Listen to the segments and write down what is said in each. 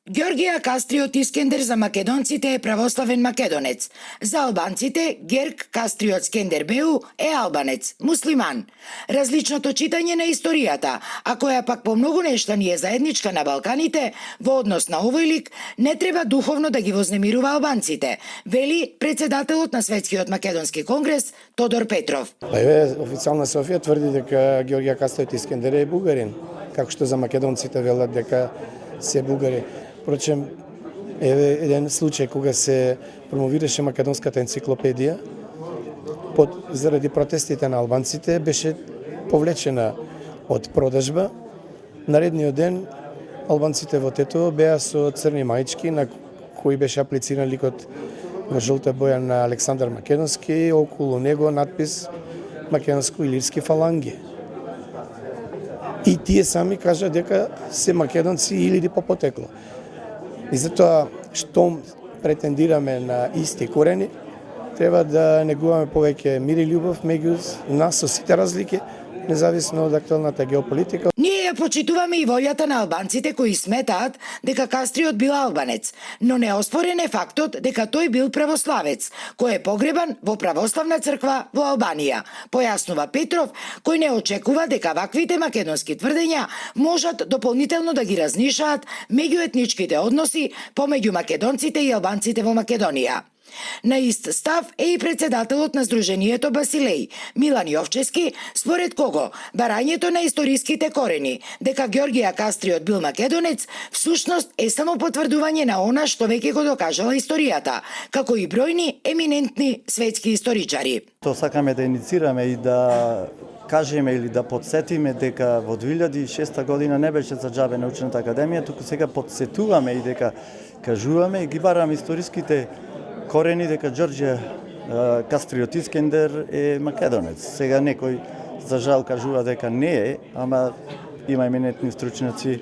Ѓоргија Кастриот Искендер за македонците е православен македонец. За албанците Герк Кастриот Скендер Беу е албанец, муслиман. Различното читање на историјата, а која пак по многу нешта ни е заедничка на Балканите, во однос на овој лик, не треба духовно да ги вознемирува албанците, вели председателот на Светскиот македонски конгрес Тодор Петров. Еве, официјална Софија тврди дека Ѓоргија Кастриот Искендер е бугарин, како што за македонците велат дека се бугари. Впрочем, еве еден случај кога се промовираше македонската енциклопедија, заради протестите на албанците беше повлечена од продажба. Наредниот ден албанците во Тетово беа со црни маички на кои беше аплициран ликот во жолта боја на Александар Македонски и околу него надпис македонско-илирски фаланги. И тие сами кажа дека се македонци илири по потекло. И затоа, што претендираме на исти корени, треба да негуваме повеќе мир и љубов меѓу нас со сите разлики, независно од актуелната геополитика. Ние ја почитуваме и волјата на албанците кои сметаат дека Кастриот бил албанец, но неоспорен е фактот дека тој бил православец, кој е погребан во православна црква во Албанија, појаснува Петров, кој не очекува дека ваквите македонски тврдења можат дополнително да ги разнишаат меѓуетничките односи помеѓу македонците и албанците во Македонија. На ист став е и председателот на Сдруженијето Басилеј, Милан Јовчевски, според кого барањето на историските корени, дека Ѓоргија Кастриот бил македонец, всушност е само потврдување на она што веќе го докажала историјата, како и бројни еминентни светски историчари. То сакаме да иницираме и да кажеме или да подсетиме дека во 2006 година не беше за џабе научната академија, туку сега подсетуваме и дека кажуваме и ги бараме историските корени дека Ѓоргија Кастриот Искендер е македонец. Сега некој за жал кажува дека не е, ама има еминентни стручњаци,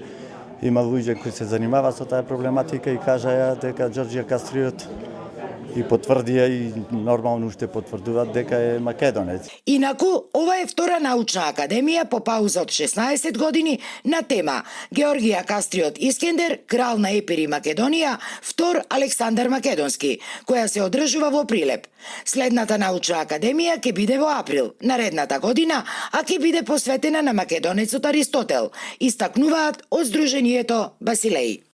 има луѓе кои се занимаваат со таа проблематика и кажаја дека Ѓоргија Кастриот и потврдија и нормално уште потврдуваат дека е македонец. Инаку, ова е втора научна академија по пауза од 16 години на тема Ѓоргија Кастриот Искендер, крал на Епири Македонија, втор Александар Македонски, која се одржува во Прилеп. Следната научна академија ќе биде во април наредната година, а ќе биде посветена на македонецот Аристотел, истакнуваат од Сдруженијето Басилеј.